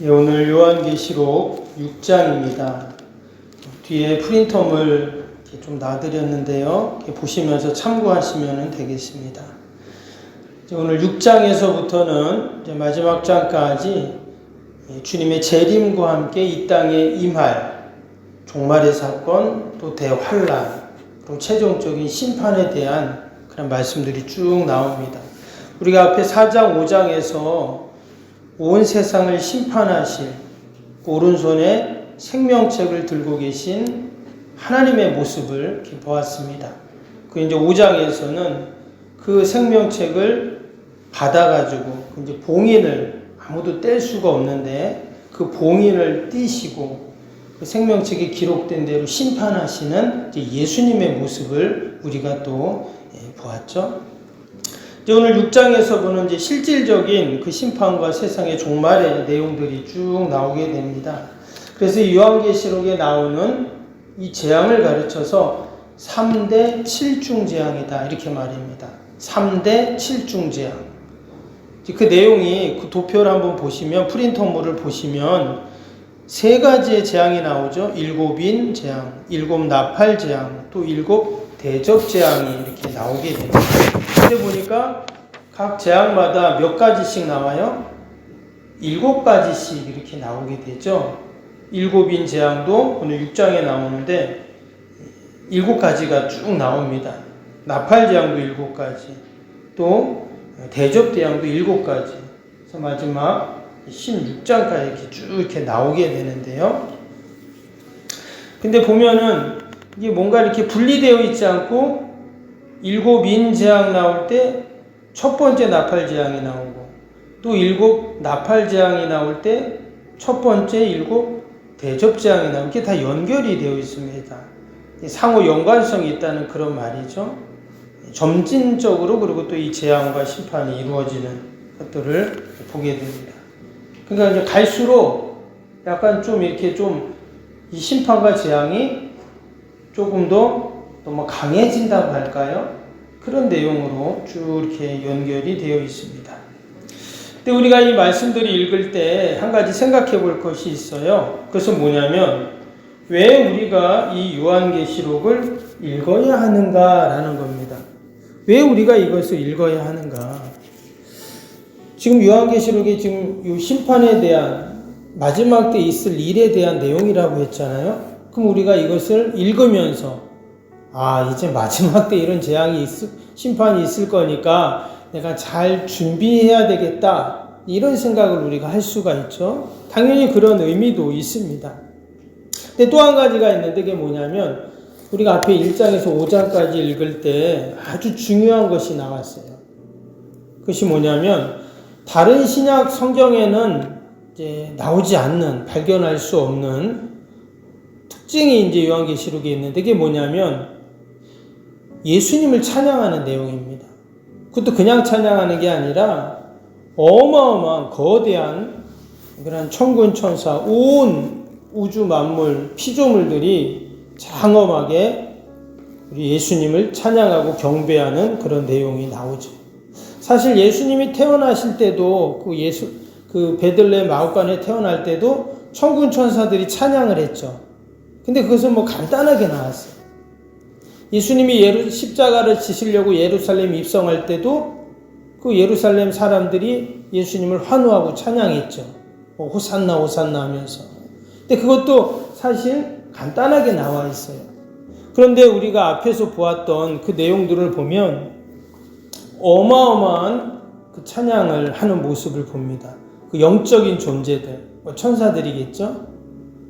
예, 오늘 요한계시록 6장입니다. 뒤에 프린터물 좀 놔드렸는데요. 보시면서 참고하시면 되겠습니다. 오늘 6장에서부터는 이제 마지막 장까지 주님의 재림과 함께 이 땅에 임할 종말의 사건, 또 대환란, 그리고 최종적인 심판에 대한 그런 말씀들이 쭉 나옵니다. 우리가 앞에 4장, 5장에서 온 세상을 심판하실 오른손에 생명책을 들고 계신 하나님의 모습을 이렇게 보았습니다. 그 이제 5장에서는 그 생명책을 받아가지고 이제 봉인을 아무도 뗄 수가 없는데 그 봉인을 띄시고 그 생명책에 기록된 대로 심판하시는 예수님의 모습을 우리가 또 보았죠. 오늘 6장에서 보는 이제 실질적인 그 심판과 세상의 종말의 내용들이 쭉 나오게 됩니다. 그래서 요한계시록에 나오는 이 재앙을 가르쳐서 3대 7중 재앙이다 이렇게 말합니다. 3대 7중 재앙. 그 내용이 그 도표를 한번 보시면 프린터물을 보시면 세 가지의 재앙이 나오죠. 7인 재앙, 7 나팔 재앙, 또 7 대접 재앙이 이렇게 나오게 됩니다. 근데 보니까 각 재앙마다 몇 가지씩 나와요? 7가지씩 이렇게 나오게 되죠. 7인 재앙도 오늘 6장에 나오는데 7가지가 쭉 나옵니다. 나팔 재앙도 7가지, 또 대접 재앙도 7가지. 그래서 마지막 16장까지 이렇게 쭉 이렇게 나오게 되는데요. 근데 보면은 이게 뭔가 이렇게 분리되어 있지 않고 7인 재앙 나올 때 첫 번째 나팔 재앙이 나오고 또 7 나팔 재앙이 나올 때 첫 번째 7 대접 재앙이 나오고 이게 다 연결이 되어 있습니다. 상호 연관성이 있다는 그런 말이죠. 점진적으로 그리고 또 이 재앙과 심판이 이루어지는 것들을 보게 됩니다. 그러니까 이제 갈수록 약간 좀 이렇게 좀 이 심판과 재앙이 조금 더 너무 강해진다고 할까요? 그런 내용으로 쭉 이렇게 연결이 되어 있습니다. 근데 우리가 이 말씀들을 읽을 때 한 가지 생각해 볼 것이 있어요. 그것은 뭐냐면 왜 우리가 이 요한계시록을 읽어야 하는가라는 겁니다. 왜 우리가 이것을 읽어야 하는가? 지금 요한계시록이 지금 이 심판에 대한 마지막 때 있을 일에 대한 내용이라고 했잖아요. 그럼 우리가 이것을 읽으면서 이제 마지막 때 이런 재앙이 심판이 있을 거니까 내가 잘 준비해야 되겠다. 이런 생각을 우리가 할 수가 있죠. 당연히 그런 의미도 있습니다. 근데 또 한 가지가 있는데 그게 뭐냐면 우리가 앞에 1장에서 5장까지 읽을 때 아주 중요한 것이 나왔어요. 그것이 뭐냐면 다른 신약 성경에는 이제 나오지 않는, 발견할 수 없는 특징이 이제 요한계시록에 있는데 그게 뭐냐면 예수님을 찬양하는 내용입니다. 그것도 그냥 찬양하는 게 아니라 어마어마한 거대한 그런 천군 천사, 온 우주 만물, 피조물들이 장엄하게 우리 예수님을 찬양하고 경배하는 그런 내용이 나오죠. 사실 예수님이 태어나실 때도 그 베들레헴 마구간에 태어날 때도 천군 천사들이 찬양을 했죠. 근데 그것은 간단하게 나왔어요. 예수님이 십자가를 지시려고 예루살렘 입성할 때도 그 예루살렘 사람들이 예수님을 환호하고 찬양했죠. 호산나 호산나 하면서. 근데 그것도 사실 간단하게 나와 있어요. 그런데 우리가 앞에서 보았던 그 내용들을 보면 어마어마한 그 찬양을 하는 모습을 봅니다. 그 영적인 존재들, 천사들이겠죠.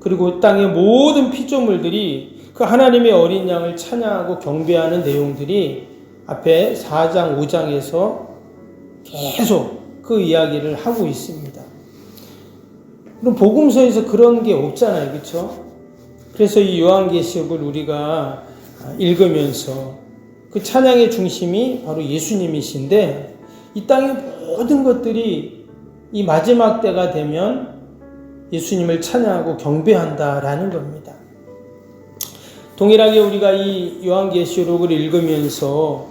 그리고 땅의 모든 피조물들이 그 하나님의 어린 양을 찬양하고 경배하는 내용들이 앞에 4장, 5장에서 계속 그 이야기를 하고 있습니다. 그럼 복음서에서 그런 게 없잖아요. 그렇죠? 그래서 이 요한계시록을 우리가 읽으면서 그 찬양의 중심이 바로 예수님이신데 이 땅의 모든 것들이 이 마지막 때가 되면 예수님을 찬양하고 경배한다라는 겁니다. 동일하게 우리가 이 요한계시록을 읽으면서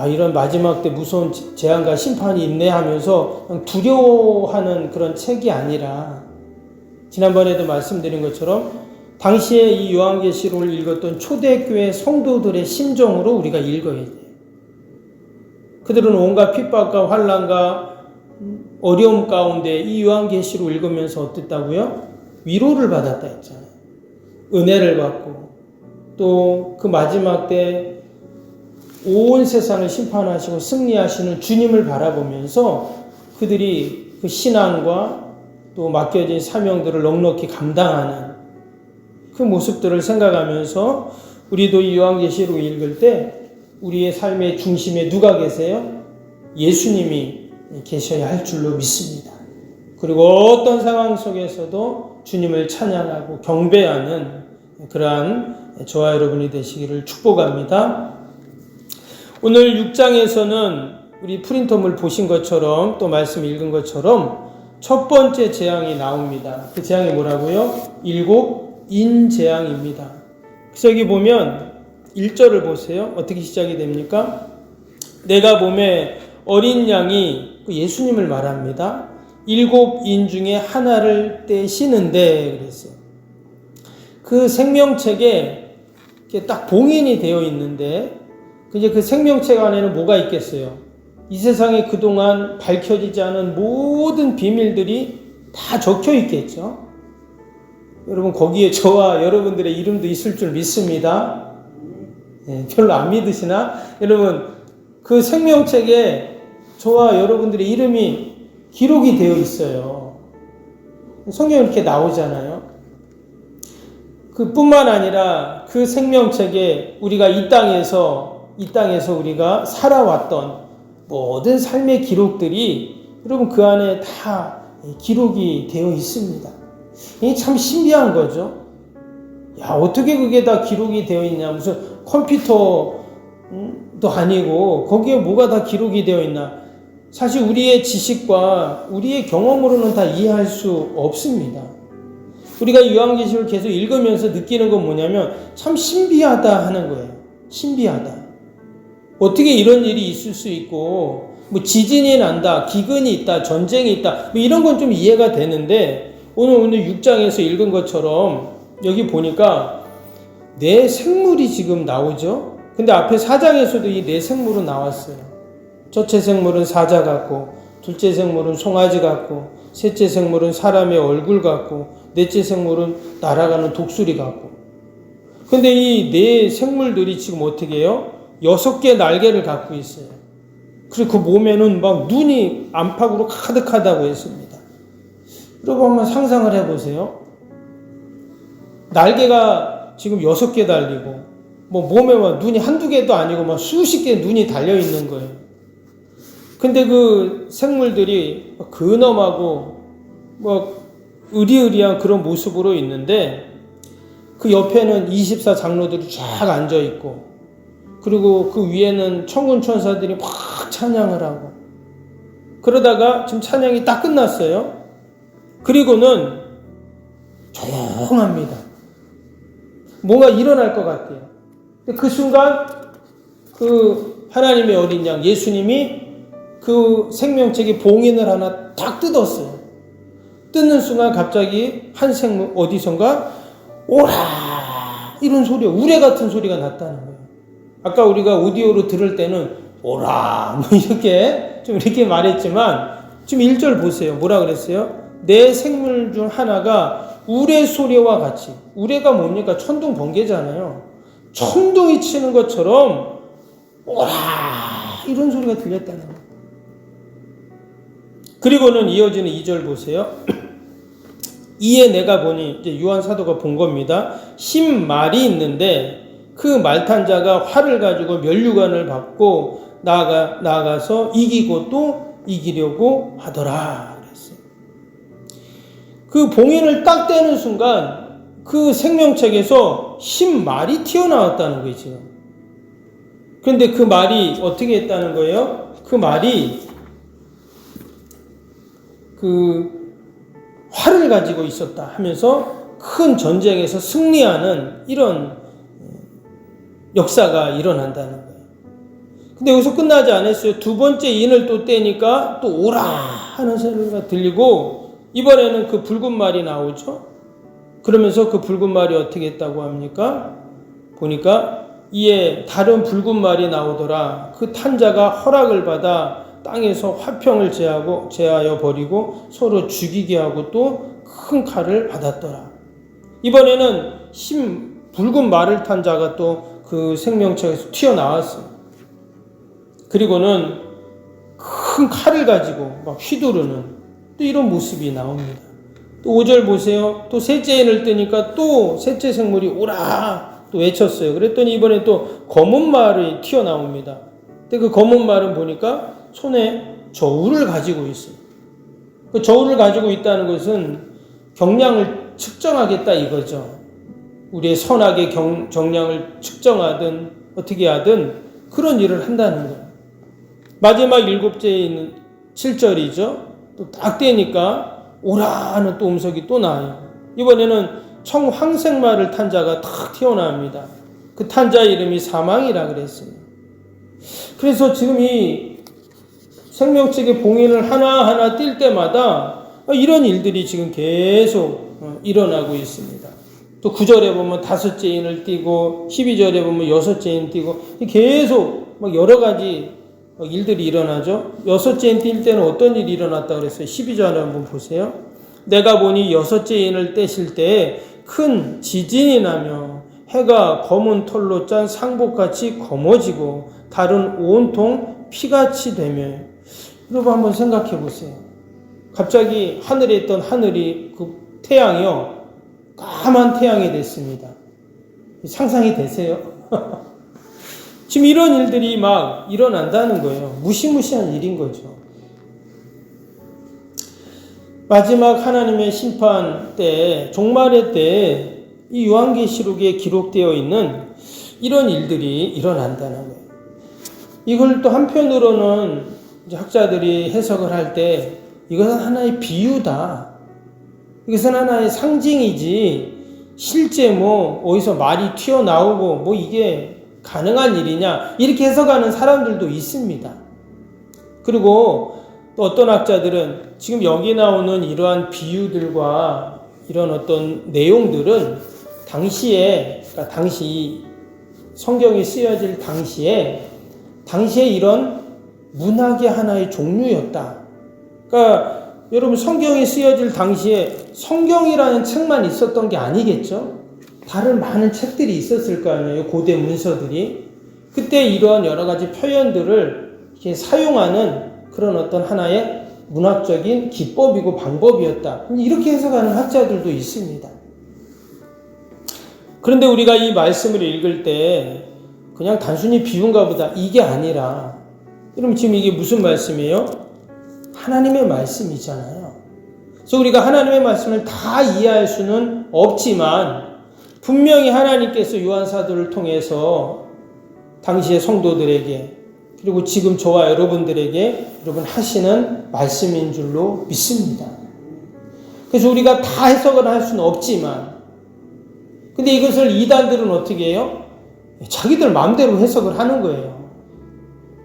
이런 마지막 때 무서운 재앙과 심판이 있네 하면서 두려워하는 그런 책이 아니라 지난번에도 말씀드린 것처럼 당시에 이 요한계시록을 읽었던 초대교회 성도들의 심정으로 우리가 읽어야 돼요. 그들은 온갖 핍박과 환난과 어려움 가운데 이 요한계시록을 읽으면서 어땠다고요? 위로를 받았다 했잖아요. 은혜를 받고 또 그 마지막 때 온 세상을 심판하시고 승리하시는 주님을 바라보면서 그들이 그 신앙과 또 맡겨진 사명들을 넉넉히 감당하는 그 모습들을 생각하면서 우리도 이 요한계시록을 읽을 때 우리의 삶의 중심에 누가 계세요? 예수님이 계셔야 할 줄로 믿습니다. 그리고 어떤 상황 속에서도 주님을 찬양하고 경배하는 그러한 저와 여러분이 되시기를 축복합니다. 오늘 6장에서는 우리 프린터물 보신 것처럼 또 말씀 읽은 것처럼 첫 번째 재앙이 나옵니다. 그 재앙이 뭐라고요? 7인 재앙입니다. 그래서 여기 보면 1절을 보세요. 어떻게 시작이 됩니까? 내가 봄에 어린 양이 예수님을 말합니다. 7인 중에 하나를 떼시는데 그랬어요. 그 생명책에 딱 봉인이 되어 있는데 이제 그 생명책 안에는 뭐가 있겠어요? 이 세상에 그동안 밝혀지지 않은 모든 비밀들이 다 적혀 있겠죠. 여러분 거기에 저와 여러분들의 이름도 있을 줄 믿습니다. 네, 별로 안 믿으시나? 여러분 그 생명책에 저와 여러분들의 이름이 기록이 되어 있어요. 성경에 이렇게 나오잖아요. 그뿐만 아니라 그 생명책에 우리가 이 땅에서 우리가 살아왔던 모든 삶의 기록들이 여러분 그 안에 다 기록이 되어 있습니다. 이게 참 신비한 거죠. 야, 어떻게 그게 다 기록이 되어 있냐? 무슨 컴퓨터도 아니고 거기에 뭐가 다 기록이 되어 있나? 사실 우리의 지식과 우리의 경험으로는 다 이해할 수 없습니다. 우리가 요한계시록을 계속 읽으면서 느끼는 건 뭐냐면 참 신비하다 하는 거예요. 신비하다. 어떻게 이런 일이 있을 수 있고 뭐 지진이 난다, 기근이 있다, 전쟁이 있다 뭐 이런 건 좀 이해가 되는데 오늘 6장에서 읽은 것처럼 여기 보니까 네 생물이 지금 나오죠. 근데 앞에 4장에서도 이 네 생물은 나왔어요. 첫째 생물은 사자 같고 둘째 생물은 송아지 같고 셋째 생물은 사람의 얼굴 같고 넷째 생물은 날아가는 독수리 같고. 근데 이 네 생물들이 지금 어떻게 해요? 6개 날개를 갖고 있어요. 그리고 그 몸에는 막 눈이 안팎으로 가득하다고 했습니다. 여러분 한번 상상을 해보세요. 날개가 지금 6개 달리고 뭐 몸에 막 눈이 한두 개도 아니고 막 수십 개 눈이 달려있는 거예요. 근데 그 생물들이 근엄하고 뭐 의리의리한 그런 모습으로 있는데 그 옆에는 24장로들이 쫙 앉아있고 그리고 그 위에는 천군 천사들이 막 찬양을 하고 그러다가 지금 찬양이 딱 끝났어요. 그리고는 조용합니다. 뭔가 일어날 것 같아요. 그 순간 그 하나님의 어린 양 예수님이 그 생명책의 봉인을 하나 딱 뜯었어요. 뜯는 순간 갑자기 한 생물 어디선가 오라 이런 소리, 우레 같은 소리가 났다는 거예요. 아까 우리가 오디오로 들을 때는 오라 뭐 이렇게 말했지만 지금 1절 보세요. 뭐라 그랬어요? 내 생물 중 하나가 우레 소리와 같이, 우레가 뭡니까? 천둥 번개잖아요. 천둥이 치는 것처럼 오라 이런 소리가 들렸다는 거예요. 그리고는 이어지는 2절 보세요. 이에 내가 보니 이제 요한 사도가 본 겁니다. 10말이 있는데 그 말탄 자가 활을 가지고 면류관을 받고 나아가서 이기고 또 이기려고 하더라 그랬어요. 그 봉인을 딱 떼는 순간 그 생명책에서 10말이 튀어나왔다는 거예요 지금. 그런데 그 말이 어떻게 했다는 거예요? 그 말이 그 활을 가지고 있었다 하면서 큰 전쟁에서 승리하는 이런 역사가 일어난다는 거예요. 근데 여기서 끝나지 않았어요. 두 번째 인을 또 떼니까 또 오라 하는 소리가 들리고 이번에는 그 붉은 말이 나오죠. 그러면서 그 붉은 말이 어떻게 했다고 합니까? 보니까 이에 다른 붉은 말이 나오더라. 그 탄자가 허락을 받아 땅에서 화평을 제하여 버리고 서로 죽이게 하고 또 큰 칼을 받았더라. 이번에는 붉은 말을 탄 자가 또 그 생명체에서 튀어나왔어요. 그리고는 큰 칼을 가지고 막 휘두르는 또 이런 모습이 나옵니다. 또 5절 보세요. 또 셋째 인을 뜨니까 또 셋째 생물이 오라 또 외쳤어요. 그랬더니 이번에 또 검은 말이 튀어나옵니다. 근데 그 검은 말은 보니까 손에 저울을 가지고 있어요. 그 저울을 가지고 있다는 것은 경량을 측정하겠다 이거죠. 우리의 선악의 정량을 측정하든 어떻게 하든 그런 일을 한다는 거예요. 마지막 7째에 있는 7절이죠. 또 딱 떼니까 오라는 또 음성이 또 나요. 이번에는 청황색말을 탄 자가 탁 튀어나옵니다. 그 탄 자 이름이 사망이라 그랬어요. 그래서 지금 이 생명책의 봉인을 하나하나 뛸 때마다 이런 일들이 지금 계속 일어나고 있습니다. 또 9절에 보면 5째 인을 띄고 12절에 보면 6째 인 띄고 계속 막 여러 가지 일들이 일어나죠. 6째 인 뛸 때는 어떤 일이 일어났다 그랬어요. 12절에 한번 보세요. 내가 보니 6째 인을 떼실 때에 큰 지진이 나며 해가 검은 털로 짠 상복같이 검어지고 달은 온통 피같이 되며. 여러분 한번 생각해 보세요. 갑자기 하늘에 있던 하늘이 그 태양이요 까만 태양이 됐습니다. 상상이 되세요? 지금 이런 일들이 막 일어난다는 거예요. 무시무시한 일인 거죠. 마지막 하나님의 심판 때, 종말의 때 이 요한계시록에 기록되어 있는 이런 일들이 일어난다는 거예요. 이걸 또 한편으로는 이제 학자들이 해석을 할 때 이것은 하나의 비유다. 이것은 하나의 상징이지 실제 뭐 어디서 말이 튀어나오고 뭐 이게 가능한 일이냐 이렇게 해석하는 사람들도 있습니다. 그리고 또 어떤 학자들은 지금 여기 나오는 이러한 비유들과 이런 어떤 내용들은 당시에 그러니까 당시 성경이 쓰여질 당시에 이런 문학의 하나의 종류였다. 그러니까 여러분 성경이 쓰여질 당시에 성경이라는 책만 있었던 게 아니겠죠? 다른 많은 책들이 있었을 거 아니에요. 고대 문서들이. 그때 이러한 여러 가지 표현들을 이렇게 사용하는 그런 어떤 하나의 문학적인 기법이고 방법이었다. 이렇게 해석하는 학자들도 있습니다. 그런데 우리가 이 말씀을 읽을 때 그냥 단순히 비유인가 보다 이게 아니라 여러분 지금 이게 무슨 말씀이에요? 하나님의 말씀이잖아요. 그래서 우리가 하나님의 말씀을 다 이해할 수는 없지만 분명히 하나님께서 요한 사도를 통해서 당시의 성도들에게 그리고 지금 저와 여러분들에게 여러분 하시는 말씀인 줄로 믿습니다. 그래서 우리가 다 해석을 할 수는 없지만 근데 이것을 이단들은 어떻게 해요? 자기들 마음대로 해석을 하는 거예요.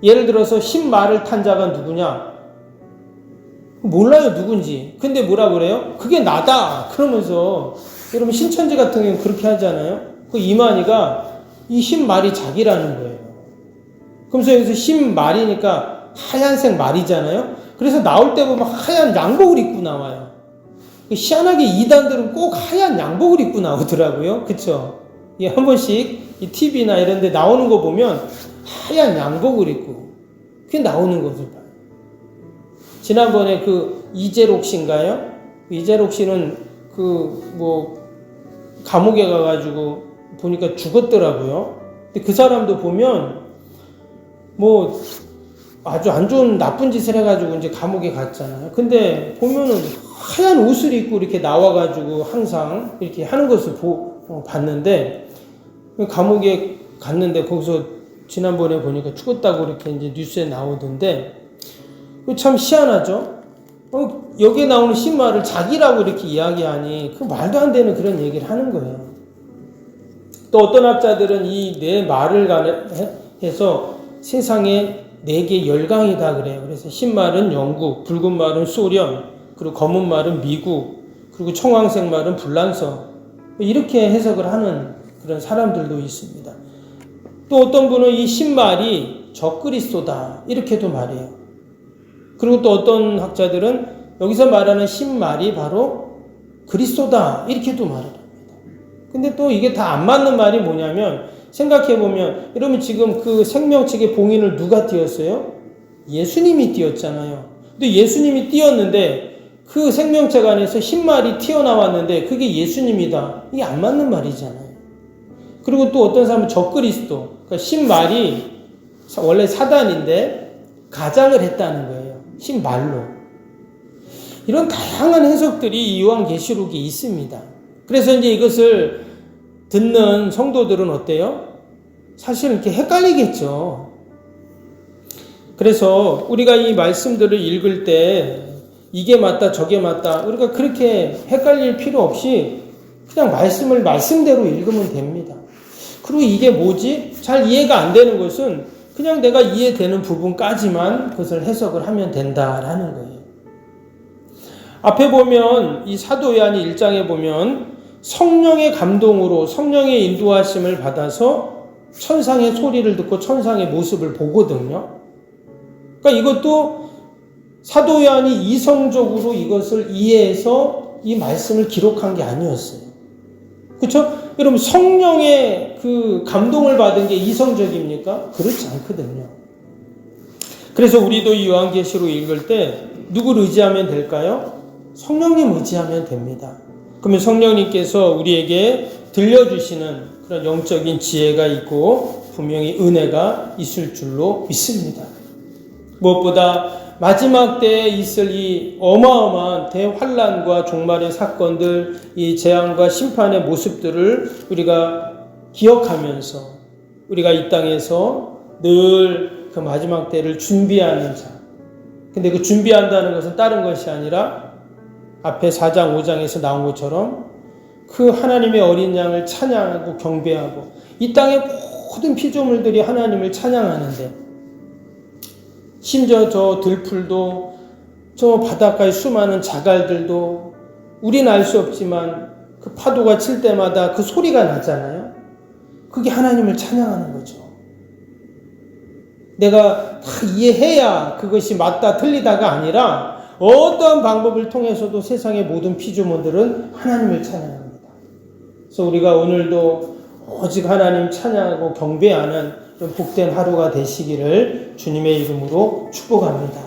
예를 들어서 신말을 탄 자가 누구냐? 몰라요 누군지. 근데 뭐라 그래요? 그게 나다 그러면서 여러분 신천지 같은 경우는 그렇게 하잖아요. 그 이만희가 이 신말이 자기라는 거예요. 그러면서 여기서 신말이니까 하얀색 말이잖아요. 그래서 나올 때 보면 하얀 양복을 입고 나와요. 희한하게 이단들은 꼭 하얀 양복을 입고 나오더라고요. 그쵸? 예, 한 번씩 이 TV나 이런 데 나오는 거 보면 하얀 양복을 입고 그게 나오는 것을 봐요. 지난번에 그 이재록 씨인가요? 이재록 씨는 감옥에 가가지고 보니까 죽었더라고요. 근데 그 사람도 보면 아주 안 좋은 나쁜 짓을 해가지고 이제 감옥에 갔잖아요. 근데 보면은 하얀 옷을 입고 이렇게 나와가지고 항상 이렇게 하는 것을 봤는데 감옥에 갔는데 거기서 지난번에 보니까 죽었다고 이렇게 이제 뉴스에 나오던데 참 희한하죠? 여기에 나오는 신말을 자기라고 이렇게 이야기하니 그 말도 안 되는 그런 얘기를 하는 거예요. 또 어떤 학자들은 이 네 말을 해서 세상에 4개 열강이다 그래요. 그래서 흰말은 영국, 붉은 말은 소련, 그리고 검은 말은 미국, 그리고 청황색 말은 불란서, 이렇게 해석을 하는 그런 사람들도 있습니다. 또 어떤 분은 이 신말이 적그리스도다 이렇게도 말해요. 그리고 또 어떤 학자들은 여기서 말하는 신말이 바로 그리스도다 이렇게도 말을 합니다. 근데 또 이게 다 안 맞는 말이 뭐냐면, 생각해보면 여러분 지금 그 생명책의 봉인을 누가 띄었어요? 예수님이 띄었잖아요. 근데 예수님이 띄었는데 그 생명책 안에서 흰말이 튀어나왔는데 그게 예수님이다. 이게 안 맞는 말이잖아요. 그리고 또 어떤 사람은 적그리스도, 그러니까 신말이 원래 사단인데 가장을 했다는 거예요. 신말로. 이런 다양한 해석들이 이 요한계시록에 있습니다. 그래서 이제 이것을 듣는 성도들은 어때요? 사실 이렇게 헷갈리겠죠. 그래서 우리가 이 말씀들을 읽을 때 이게 맞다 저게 맞다 우리가 그렇게 헷갈릴 필요 없이 그냥 말씀을 말씀대로 읽으면 됩니다. 그리고 이게 뭐지? 잘 이해가 안 되는 것은 그냥 내가 이해되는 부분까지만 그것을 해석을 하면 된다라는 거예요. 앞에 보면 이 사도 요한이 1장에 보면 성령의 감동으로 성령의 인도하심을 받아서 천상의 소리를 듣고 천상의 모습을 보거든요. 그러니까 이것도 사도 요한이 이성적으로 이것을 이해해서 이 말씀을 기록한 게 아니었어요. 그렇죠? 여러분 성령의 그 감동을 받은 게 이성적입니까? 그렇지 않거든요. 그래서 우리도 이 요한계시록 읽을 때 누구를 의지하면 될까요? 성령님 의지하면 됩니다. 그러면 성령님께서 우리에게 들려주시는 그런 영적인 지혜가 있고 분명히 은혜가 있을 줄로 믿습니다. 무엇보다 마지막 때에 있을 이 어마어마한 대환란과 종말의 사건들, 이 재앙과 심판의 모습들을 우리가 기억하면서 우리가 이 땅에서 늘 그 마지막 때를 준비하는 자. 근데 그 준비한다는 것은 다른 것이 아니라 앞에 4장 5장에서 나온 것처럼 그 하나님의 어린 양을 찬양하고 경배하고 이 땅의 모든 피조물들이 하나님을 찬양하는데 심지어 저 들풀도 저 바닷가의 수많은 자갈들도 우리는 알 수 없지만 그 파도가 칠 때마다 그 소리가 나잖아요. 그게 하나님을 찬양하는 거죠. 내가 다 이해해야 그것이 맞다 틀리다가 아니라 어떠한 방법을 통해서도 세상의 모든 피조물들은 하나님을 찬양합니다. 그래서 우리가 오늘도 오직 하나님 찬양하고 경배하는 그런 복된 하루가 되시기를 주님의 이름으로 축복합니다.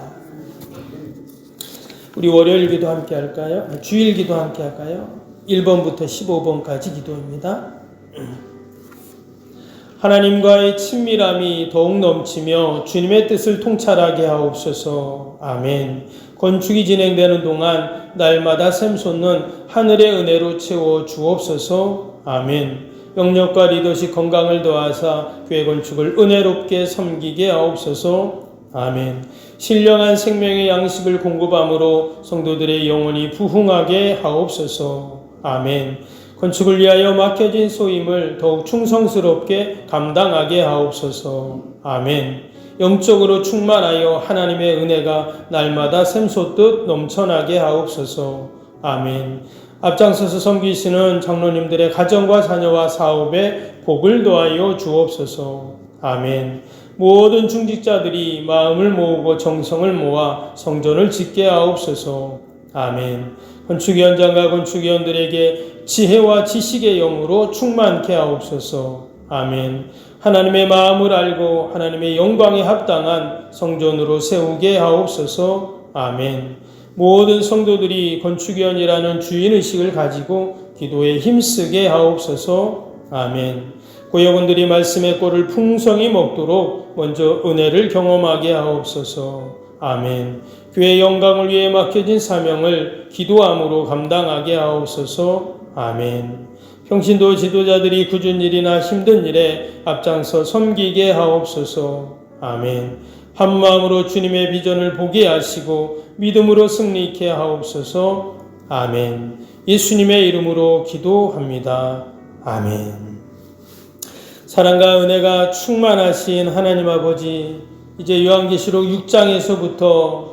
우리 월요일 기도 함께 할까요? 주일 기도 함께 할까요? 1번부터 15번까지 기도입니다. 하나님과의 친밀함이 더욱 넘치며 주님의 뜻을 통찰하게 하옵소서. 아멘. 건축이 진행되는 동안 날마다 샘솟는 하늘의 은혜로 채워 주옵소서. 아멘. 영역과 리더십 건강을 더하사 교회 건축을 은혜롭게 섬기게 하옵소서. 아멘. 신령한 생명의 양식을 공급함으로 성도들의 영혼이 부흥하게 하옵소서. 아멘. 건축을 위하여 맡겨진 소임을 더욱 충성스럽게 감당하게 하옵소서. 아멘. 영적으로 충만하여 하나님의 은혜가 날마다 샘솟듯 넘쳐나게 하옵소서. 아멘. 앞장서서 섬기시는 장로님들의 가정과 자녀와 사업에 복을 더하여 주옵소서. 아멘. 모든 중직자들이 마음을 모으고 정성을 모아 성전을 짓게 하옵소서. 아멘. 건축위원장과 건축위원들에게 지혜와 지식의 영으로 충만케 하옵소서. 아멘. 하나님의 마음을 알고 하나님의 영광에 합당한 성전으로 세우게 하옵소서. 아멘. 모든 성도들이 건축위원이라는 주인의식을 가지고 기도에 힘쓰게 하옵소서. 아멘. 고역원들이 말씀의 꼴을 풍성히 먹도록 먼저 은혜를 경험하게 하옵소서. 아멘. 교회의 영광을 위해 맡겨진 사명을 기도함으로 감당하게 하옵소서. 아멘. 평신도 지도자들이 굳은 일이나 힘든 일에 앞장서 섬기게 하옵소서. 아멘. 한 마음으로 주님의 비전을 보게 하시고 믿음으로 승리케 하옵소서. 아멘. 예수님의 이름으로 기도합니다. 아멘. 사랑과 은혜가 충만하신 하나님 아버지, 이제 요한계시록 6장에서부터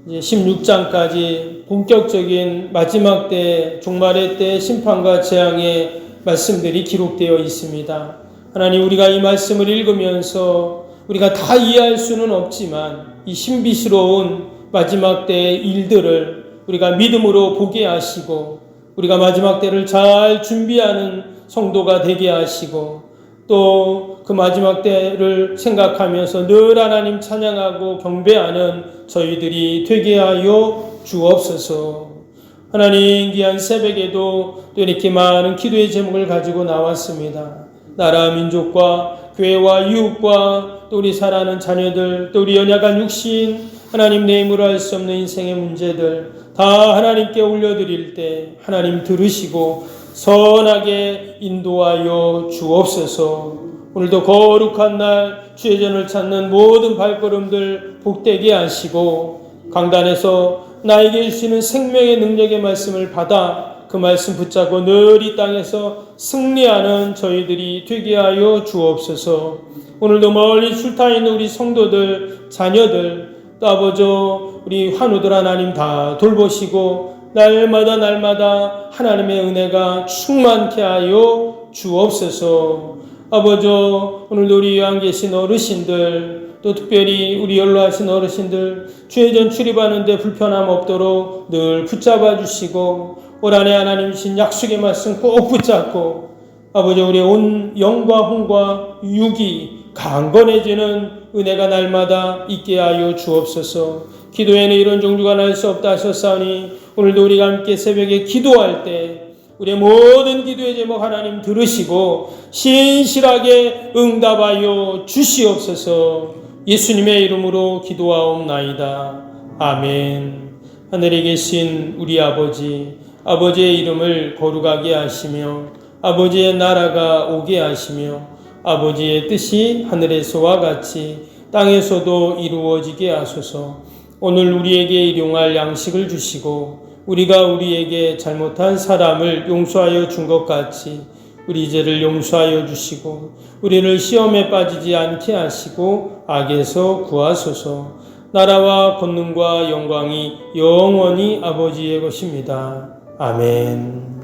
이제 16장까지 본격적인 마지막 때, 종말의 때 심판과 재앙의 말씀들이 기록되어 있습니다. 하나님, 우리가 이 말씀을 읽으면서 우리가 다 이해할 수는 없지만 이 신비스러운 마지막 때의 일들을 우리가 믿음으로 보게 하시고 우리가 마지막 때를 잘 준비하는 성도가 되게 하시고 또 그 마지막 때를 생각하면서 늘 하나님 찬양하고 경배하는 저희들이 되게 하여 주옵소서. 하나님, 귀한 새벽에도 또 이렇게 많은 기도의 제목을 가지고 나왔습니다. 나라 민족과 교회와 이웃과 또 우리 사랑하는 자녀들, 또 우리 연약한 육신, 하나님 내 힘으로 할 수 없는 인생의 문제들 다 하나님께 올려드릴 때 하나님 들으시고 선하게 인도하여 주옵소서. 오늘도 거룩한 날 주의 전을 찾는 모든 발걸음들 복되게 하시고 강단에서 나에게 주시는 생명의 능력의 말씀을 받아 그 말씀 붙잡고 늘 이 땅에서 승리하는 저희들이 되게 하여 주옵소서. 오늘도 멀리 출타 있는 우리 성도들, 자녀들, 또 아버지 우리 환우들 하나님 다 돌보시고 날마다 하나님의 은혜가 충만케 하여 주옵소서. 아버지, 오늘도 우리 요한 계신 어르신들, 또 특별히 우리 연로하신 어르신들 주의 전 출입하는데 불편함 없도록 늘 붙잡아 주시고 올 한해 하나님이신 약속의 말씀 꼭 붙잡고 아버지, 우리 온 영과 혼과 육이 강건해지는 은혜가 날마다 있게 하여 주옵소서. 기도에는 이런 종류가 날 수 없다 하셨사오니 오늘도 우리가 함께 새벽에 기도할 때 우리의 모든 기도의 제목 하나님 들으시고 신실하게 응답하여 주시옵소서. 예수님의 이름으로 기도하옵나이다. 아멘. 하늘에 계신 우리 아버지, 아버지의 이름을 거룩하게 하시며 아버지의 나라가 오게 하시며 아버지의 뜻이 하늘에서와 같이 땅에서도 이루어지게 하소서. 오늘 우리에게 일용할 양식을 주시고 우리가 우리에게 잘못한 사람을 용서하여 준 것 같이 우리 죄를 용서하여 주시고 우리를 시험에 빠지지 않게 하시고 악에서 구하소서. 나라와 권능과 영광이 영원히 아버지의 것입니다. 아멘.